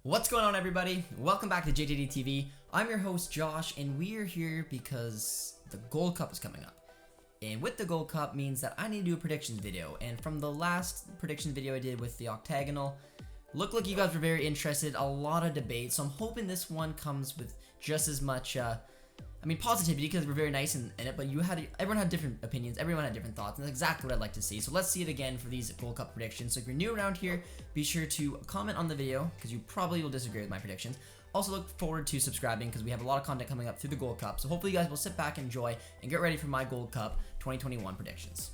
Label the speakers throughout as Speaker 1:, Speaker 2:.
Speaker 1: What's going on, everybody? Welcome back to JJD TV. I'm your host Josh, and we are here because the Gold Cup is coming up. And with the Gold Cup means that I need to do a predictions video. And from the last predictions video I did with the octagonal, looked like you guys were very interested, a lot of debate. So I'm hoping this one comes with just as much positivity, because we're very nice in it, but everyone had different opinions, everyone had different thoughts, and that's exactly what I'd like to see. So let's see it again for these Gold Cup predictions. So if you're new around here, be sure to comment on the video, because you probably will disagree with my predictions. Also look forward to subscribing, because we have a lot of content coming up through the Gold Cup. So hopefully you guys will sit back, enjoy, and get ready for my Gold Cup 2021 predictions.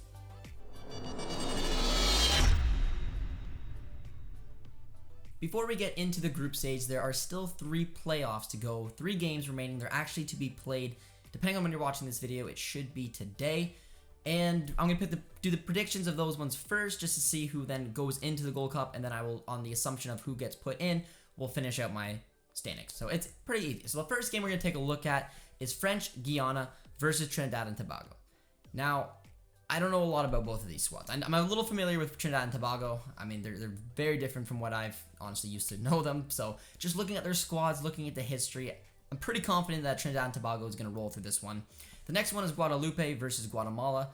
Speaker 1: Before we get into the group stage, there are still 3 playoffs to go, 3 games remaining. They're actually to be played, depending on when you're watching this video, it should be today. And I'm going to do the predictions of those ones first, just to see who then goes into the Gold Cup, and then I will, on the assumption of who gets put in, will finish out my standings. So it's pretty easy. So the first game we're going to take a look at is French Guiana versus Trinidad and Tobago. Now, I don't know a lot about both of these squads. I'm a little familiar with Trinidad and Tobago. I mean, they're very different from what I've honestly used to know them. So just looking at their squads, looking at the history, I'm pretty confident that Trinidad and Tobago is going to roll through this one. The next one is Guadalupe versus Guatemala.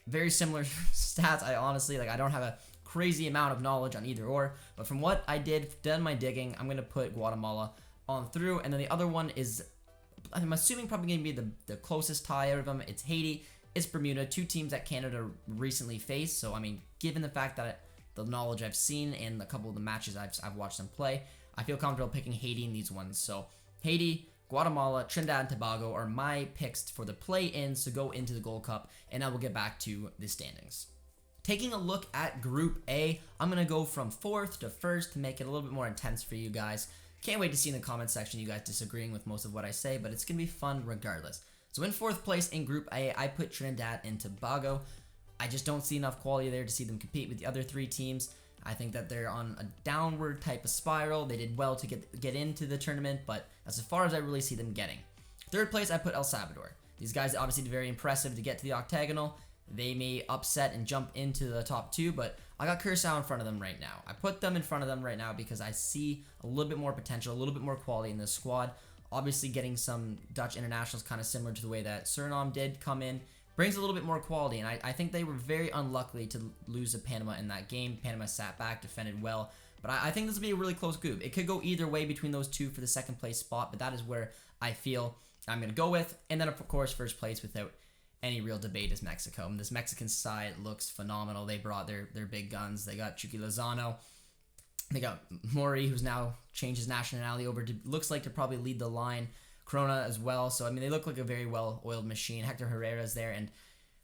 Speaker 1: Very similar stats. I don't have a crazy amount of knowledge on either or, but from what I done my digging, I'm going to put Guatemala on through. And then the other one is, I'm assuming probably going to be the closest tie out of them. It's Haiti. It's Bermuda, 2 teams that Canada recently faced. So, I mean, given the fact that the knowledge I've seen and a couple of the matches I've watched them play, I feel comfortable picking Haiti in these ones. So, Haiti, Guatemala, Trinidad and Tobago are my picks for the play-ins to go into the Gold Cup, and I will get back to the standings. Taking a look at Group A, I'm going to go from 4th to 1st to make it a little bit more intense for you guys. Can't wait to see in the comment section you guys disagreeing with most of what I say, but it's going to be fun regardless. So in 4th place in Group A, I put Trinidad and Tobago. I just don't see enough quality there to see them compete with the other 3 teams. I think that they're on a downward type of spiral. They did well to get into the tournament, but that's as far as I really see them getting. 3rd place, I put El Salvador. These guys obviously did very impressive to get to the octagonal. They may upset and jump into the top 2, but I got Curacao in front of them right now. I put them in front of them right now because I see a little bit more potential, a little bit more quality in this squad. Obviously, getting some Dutch internationals kind of similar to the way that Suriname did come in brings a little bit more quality, and I think they were very unlucky to lose to Panama in that game. Panama sat back, defended well, but I think this will be a really close group. It could go either way between those 2 for the 2nd place spot, but that is where I feel I'm going to go with. And then, of course, 1st place without any real debate is Mexico. And this Mexican side looks phenomenal. They brought their big guns. They got Chucky Lozano. They got Mori, who's now changed his nationality over to, looks like, to probably lead the line. Corona as well. So, I mean, they look like a very well-oiled machine. Hector Herrera's there. And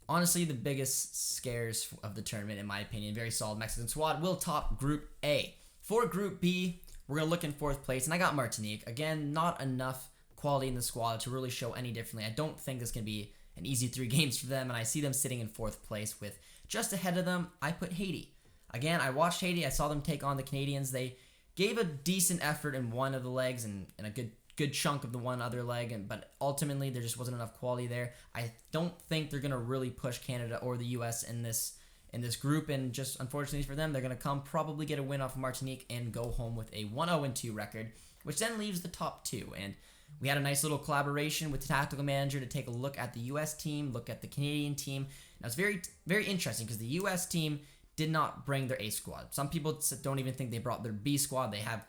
Speaker 1: honestly, the biggest scares of the tournament, in my opinion, very solid Mexican squad, will top Group A. For Group B, we're going to look in 4th place. And I got Martinique. Again, not enough quality in the squad to really show any differently. I don't think this can be an easy 3 games for them. And I see them sitting in 4th place with just ahead of them, I put Haiti. Again, I watched Haiti. I saw them take on the Canadians. They gave a decent effort in one of the legs and a good chunk of the one other leg, but ultimately there just wasn't enough quality there. I don't think they're going to really push Canada or the US in this group, and just unfortunately for them, they're going to probably get a win off of Martinique and go home with a 1-0-2 record, which then leaves the top 2. And we had a nice little collaboration with the tactical manager to take a look at the US team, look at the Canadian team. Now, it's very, very interesting because the US team did not bring their A squad. Some people don't even think they brought their B squad. They have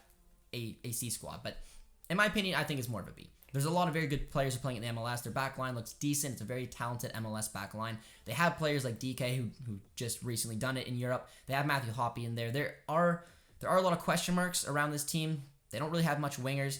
Speaker 1: a C squad. But in my opinion, I think it's more of a B. There's a lot of very good players who are playing in the MLS. Their back line looks decent. It's a very talented MLS back line. They have players like DK who just recently done it in Europe. They have Matthew Hoppe in there. There are a lot of question marks around this team. They don't really have much wingers.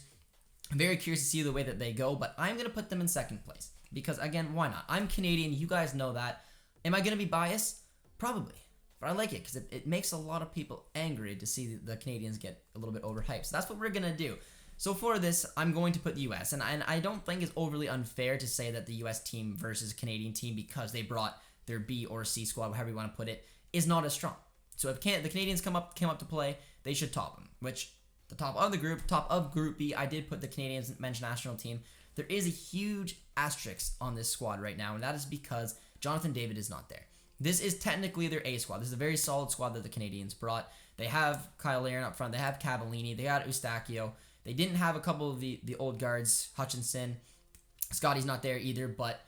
Speaker 1: I'm very curious to see the way that they go, but I'm going to put them in 2nd place. Because, again, why not? I'm Canadian. You guys know that. Am I going to be biased? Probably. But I like it because it makes a lot of people angry to see the Canadians get a little bit overhyped. So that's what we're going to do. So for this, I'm going to put the US. And I don't think it's overly unfair to say that the US team versus Canadian team, because they brought their B or C squad, however you want to put it, is not as strong. So if the Canadians came up to play, they should top them. Which, the top of Group B, I did put the Canadians men's national team. There is a huge asterisk on this squad right now, and that is because Jonathan David is not there. This is technically their A squad. This is a very solid squad that the Canadians brought. They have Kyle Larin up front. They have Cavallini. They got Eustachio. They didn't have a couple of the old guards, Hutchinson. Scotty's not there either, but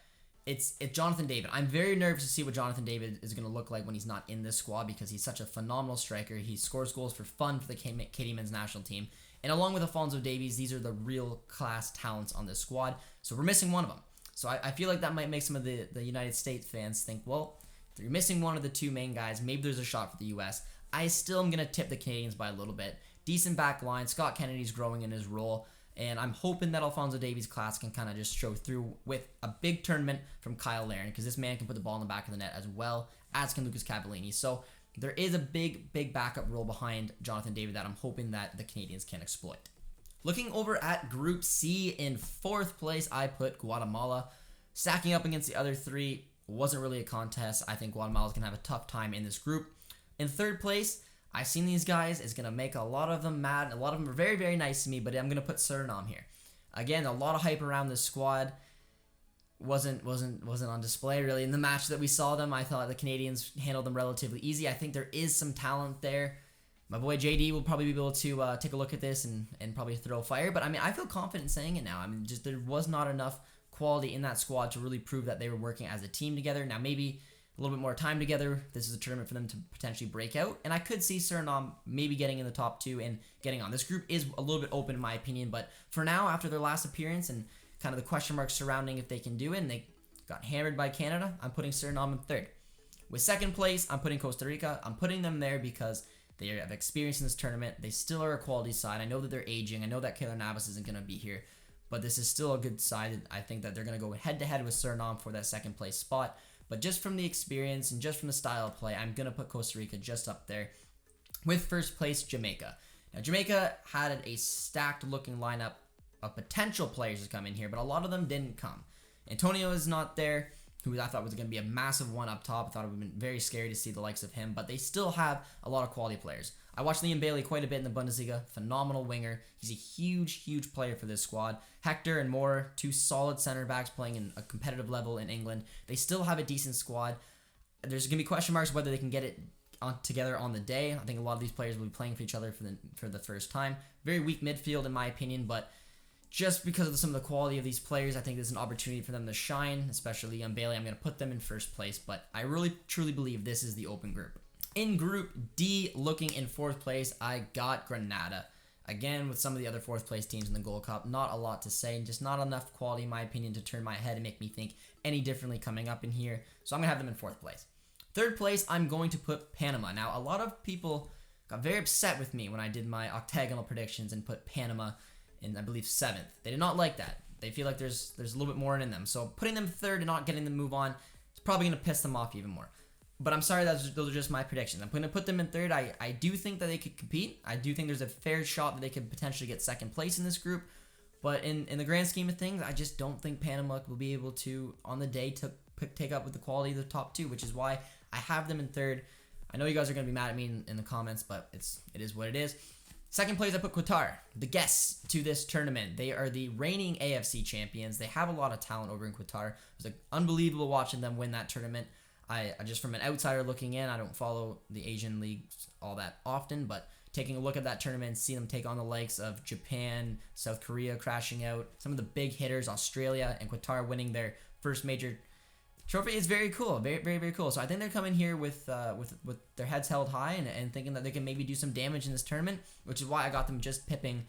Speaker 1: it's Jonathan David. I'm very nervous to see what Jonathan David is going to look like when he's not in this squad because he's such a phenomenal striker. He scores goals for fun for the Canadian men's national team. And along with Alphonso Davies, these are the real class talents on this squad. So we're missing one of them. So I feel like that might make some of the United States fans think, well, if you're missing one of the two main guys, maybe there's a shot for the U.S. I still am going to tip the Canadians by a little bit. Decent back line. Scott Kennedy's growing in his role. And I'm hoping that Alphonso Davies' class can kind of just show through with a big tournament from Kyle Larin because this man can put the ball in the back of the net as well as can Lucas Cavallini. So there is a big backup role behind Jonathan David that I'm hoping that the Canadians can exploit. Looking over at Group C, in 4th place, I put Guatemala. Stacking up against the other 3 wasn't really a contest. I think Guatemala's going to have a tough time in this group. In 3rd place, I've seen these guys. It's going to make a lot of them mad. A lot of them are very nice to me, but I'm going to put Suriname here. Again, a lot of hype around this squad. Wasn't on display really. In the match that we saw them, I thought the Canadians handled them relatively easy. I think there is some talent there. My boy JD will probably be able to take a look at this and probably throw fire. But I mean, I feel confident saying it now. I mean, just there was not enough quality in that squad to really prove that they were working as a team together. Now maybe a little bit more time together, this is a tournament for them to potentially break out. And I could see Suriname maybe getting in the top 2 and getting on. This group is a little bit open in my opinion, but for now, after their last appearance and kind of the question marks surrounding if they can do it, and they got hammered by Canada, I'm putting Suriname in 3rd. With 2nd place, I'm putting Costa Rica. I'm putting them there because they have experience in this tournament. They still are a quality side. I know that they're aging. I know that Keylor Navas isn't going to be here, but this is still a good side. I think that they're going to go head-to-head with Suriname for that 2nd place spot. But just from the experience and just from the style of play, I'm going to put Costa Rica just up there. With 1st place, Jamaica. Now, Jamaica had a stacked-looking lineup of potential players to come in here, but a lot of them didn't come. Antonio is not there, who I thought was going to be a massive one up top. I thought it would have been very scary to see the likes of him, but they still have a lot of quality players. I watched Liam Bailey quite a bit in the Bundesliga. Phenomenal winger. He's a huge player for this squad. Hector and Moore, 2 solid center backs playing in a competitive level in England. They still have a decent squad. There's going to be question marks whether they can get it together on the day. I think a lot of these players will be playing for each other for the first time. Very weak midfield in my opinion, but just because of some of the quality of these players, I think there's an opportunity for them to shine, especially Liam Bailey. I'm going to put them in 1st place, but I really truly believe this is the open group. In Group D, looking in 4th place, I got Grenada. Again, with some of the other 4th place teams in the Gold Cup, not a lot to say, just not enough quality, in my opinion, to turn my head and make me think any differently coming up in here. So I'm going to have them in 4th place. 3rd place, I'm going to put Panama. Now, a lot of people got very upset with me when I did my octagonal predictions and put Panama in, I believe, 7th. They did not like that. They feel like there's a little bit more in them. So putting them 3rd and not getting them to move on is probably going to piss them off even more. But I'm sorry, those are just my predictions. I'm going to put them in 3rd. I do think that they could compete. I do think there's a fair shot that they could potentially get 2nd place in this group. But in the grand scheme of things, I just don't think Panama will be able to, on the day, to take up with the quality of the top 2, which is why I have them in 3rd. I know you guys are going to be mad at me in the comments, but it is what it is. 2nd place, I put Qatar, the guests to this tournament. They are the reigning AFC champions. They have a lot of talent over in Qatar. It was unbelievable watching them win that tournament. I just from an outsider looking in, I don't follow the Asian leagues all that often, but taking a look at that tournament, see them take on the likes of Japan, South Korea crashing out, some of the big hitters, Australia and Qatar winning their first major trophy is very cool, very cool. So I think they're coming here with their heads held high and thinking that they can maybe do some damage in this tournament, which is why I got them just pipping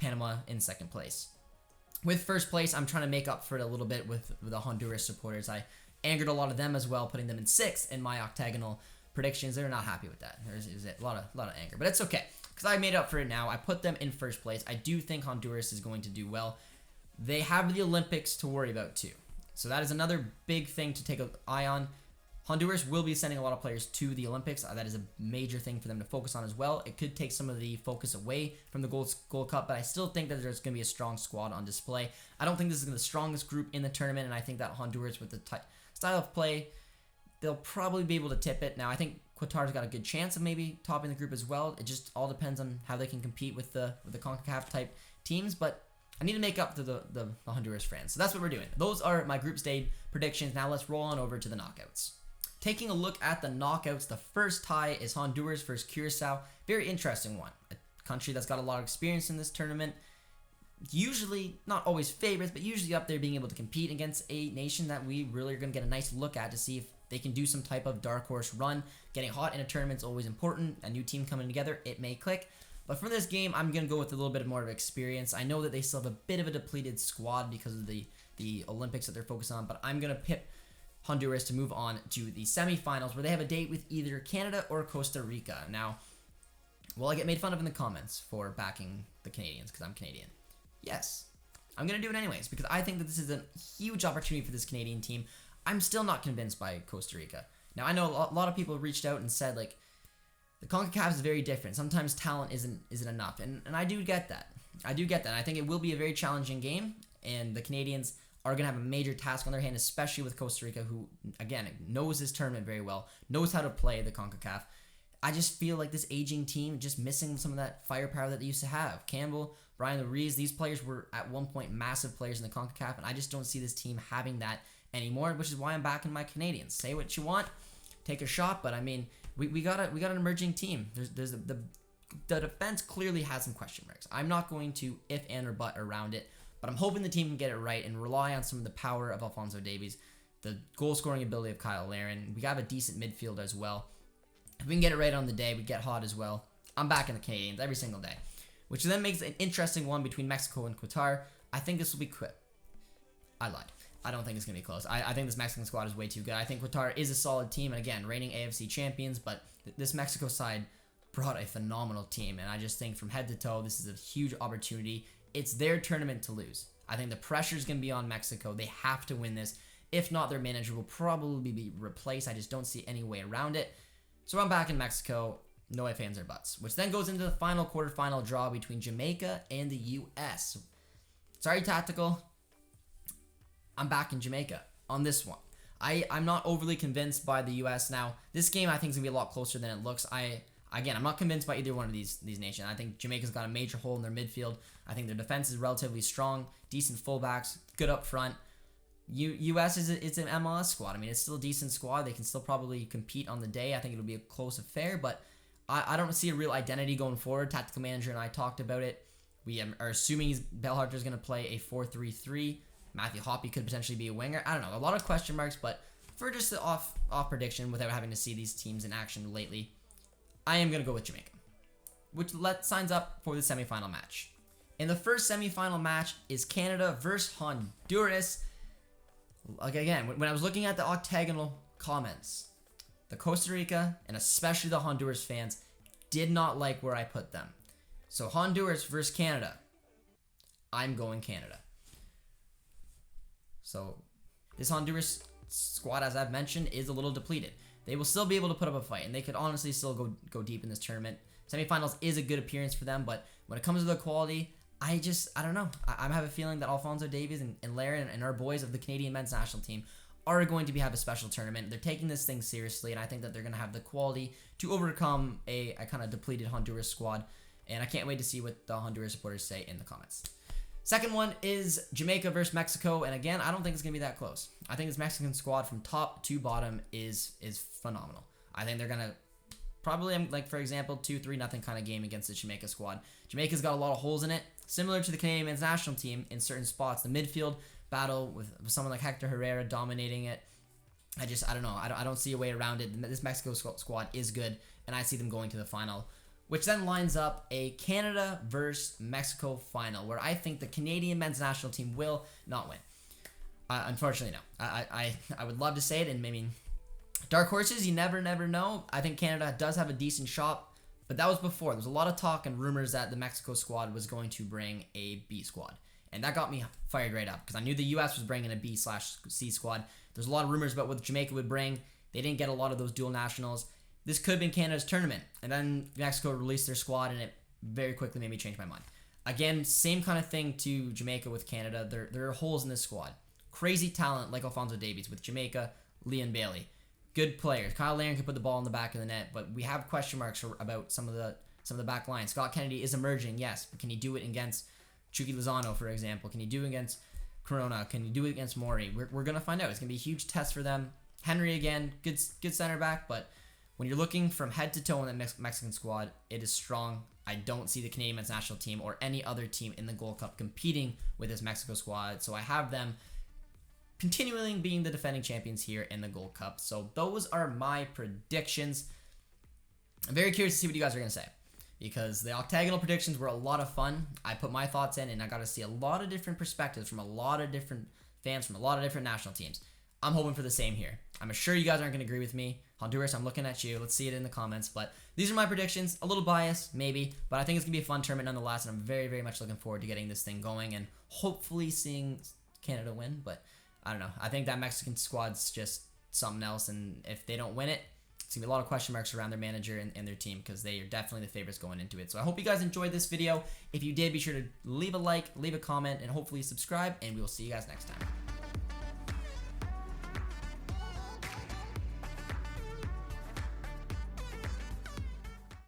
Speaker 1: Panama in 2nd place. With 1st place, I'm trying to make up for it a little bit with the Honduras supporters. I angered a lot of them as well, putting them in 6th in my octagonal predictions. They're not happy with that. There's a lot of anger, but it's okay because I made up for it now. I put them in 1st place. I do think Honduras is going to do well. They have the Olympics to worry about too, so that is another big thing to take an eye on. Honduras will be sending a lot of players to the Olympics. That is a major thing for them to focus on as well. It could take some of the focus away from the Gold Cup, but I still think that there's going to be a strong squad on display. I don't think this is the strongest group in the tournament, and I think that Honduras, with the style of play, they'll probably be able to tip it. Now, I think Qatar's got a good chance of maybe topping the group as well. It just all depends on how they can compete with the CONCACAF type teams, but I need to make up to the Honduras fans. So that's what we're doing. Those are my group stage predictions. Now let's roll on over to the knockouts. Taking a look at the knockouts, the first tie is Honduras versus Curacao. Very interesting one. A country that's got a lot of experience in this tournament. Usually, not always favorites, but usually up there being able to compete against a nation that we really are going to get a nice look at to see if they can do some type of dark horse run. Getting hot in a tournament is always important. A new team coming together, it may click. But for this game, I'm going to go with a little bit more of experience. I know that they still have a bit of a depleted squad because of the Olympics that they're focused on, but I'm going to pip Honduras to move on to the semifinals where they have a date with either Canada or Costa Rica. Now, will I get made fun of in the comments for backing the Canadians because I'm Canadian? Yes. I'm going to do it anyways because I think that this is a huge opportunity for this Canadian team. I'm still not convinced by Costa Rica. Now, I know a lot of people reached out and said, like, the CONCACAF is very different. Sometimes talent isn't enough, and I do get that. I think it will be a very challenging game, and the Canadians are going to have a major task on their hand, especially with Costa Rica, who, again, knows this tournament very well, knows how to play the CONCACAF. I just feel like this aging team just missing some of that firepower that they used to have. Campbell, Brian Ruiz, these players were at one point massive players in the CONCACAF, and I just don't see this team having that anymore, which is why I'm backing my Canadians. Say what you want, take a shot, but I mean, we got an emerging team. There's the defense clearly has some question marks. I'm not going to if and or but around it, but I'm hoping the team can get it right and rely on some of the power of Alphonso Davies, the goal scoring ability of Kyle Larin. We have a decent midfield as well. If we can get it right on the day, we get hot as well. I'm backing the Canadians every single day, which then makes an interesting one between Mexico and Qatar. I think this will be quick. I lied. I don't think it's going to be close. I think this Mexican squad is way too good. I think Qatar is a solid team, and again, reigning AFC champions, but this Mexico side brought a phenomenal team, and I just think from head to toe, this is a huge opportunity. It's their tournament to lose. I think the pressure is going to be on Mexico. They have to win this. If not, their manager will probably be replaced. I just don't see any way around it. So I'm back in Mexico. No ifs, ands, or buts. Which then goes into the final quarterfinal draw between Jamaica and the U.S. Sorry, Tactical. I'm back in Jamaica on this one. I'm not overly convinced by the U.S. Now, this game I think is going to be a lot closer than it looks. I'm not convinced by either one of these nations. I think Jamaica's got a major hole in their midfield. I think their defense is relatively strong, decent fullbacks, good up front. U.S. it's an MLS squad. I mean, it's still a decent squad. They can still probably compete on the day. I think it'll be a close affair, but I don't see a real identity going forward. Tactical manager and I talked about it. We are assuming Bellharter is going to play a 4-3-3. Matthew Hoppe could potentially be a winger. I don't know. A lot of question marks, but for just the off prediction without having to see these teams in action lately, I am going to go with Jamaica, which signs up for the semifinal match. And the first semifinal match is Canada versus Honduras. Like again, when I was looking at the octagonal comments, the Costa Rica and especially the Honduras fans did not like where I put them. So Honduras versus Canada. I'm going Canada. So this Honduras squad, as I've mentioned, is a little depleted. They will still be able to put up a fight, and they could honestly still go deep in this tournament. Semifinals is a good appearance for them, but when it comes to the quality, I don't know. I have a feeling that Alphonso Davies and Larin and our boys of the Canadian men's national team are going to have a special tournament. They're taking this thing seriously, and I think that they're going to have the quality to overcome a kind of depleted Honduras squad, and I can't wait to see what the Honduras supporters say in the comments. Second one is Jamaica versus Mexico, and again, I don't think it's going to be that close. I think this Mexican squad from top to bottom is phenomenal. I think they're going to probably, like, for example, 2-3-0 kind of game against the Jamaica squad. Jamaica's got a lot of holes in it, similar to the Canadian men's national team in certain spots. The midfield battle with someone like Hector Herrera dominating it. I don't know. I don't see a way around it. This Mexico squad is good, and I see them going to the final, which then lines up a Canada versus Mexico final, where I think the Canadian men's national team will not win. Unfortunately, no. I would love to say it, and maybe dark horses, you never know. I think Canada does have a decent shot, but that was before. There was a lot of talk and rumors that the Mexico squad was going to bring a B squad, and that got me fired right up, because I knew the U.S. was bringing a B/C squad. There's a lot of rumors about what Jamaica would bring. They didn't get a lot of those dual nationals. This could have been Canada's tournament, and then Mexico released their squad, and it very quickly made me change my mind. Again, same kind of thing to Jamaica with Canada. There are holes in this squad. Crazy talent like Alphonso Davies with Jamaica, Leon Bailey. Good players. Kyle Larin can put the ball in the back of the net, but we have question marks about some of the back lines. Scott Kennedy is emerging, yes, but can he do it against Chucky Lozano, for example? Can he do it against Corona? Can he do it against Mori? We're going to find out. It's going to be a huge test for them. Henry again, good center back, but when you're looking from head to toe in the Mexican squad, it is strong. I don't see the Canadian men's national team or any other team in the Gold Cup competing with this Mexico squad, so I have them continuing being the defending champions here in the Gold Cup. So those are my predictions. I'm very curious to see what you guys are going to say, because the octagonal predictions were a lot of fun. I put my thoughts in, and I got to see a lot of different perspectives from a lot of different fans from a lot of different national teams. I'm hoping for the same here. I'm sure you guys aren't going to agree with me. Honduras, I'm looking at you. Let's see it in the comments. But these are my predictions. A little biased, maybe, but I think it's going to be a fun tournament nonetheless, and I'm very, very much looking forward to getting this thing going and hopefully seeing Canada win. But I don't know. I think that Mexican squad's just something else, and if they don't win it, it's going to be a lot of question marks around their manager and their team, because they are definitely the favorites going into it. So I hope you guys enjoyed this video. If you did, be sure to leave a like, leave a comment, and hopefully subscribe, and we will see you guys next time.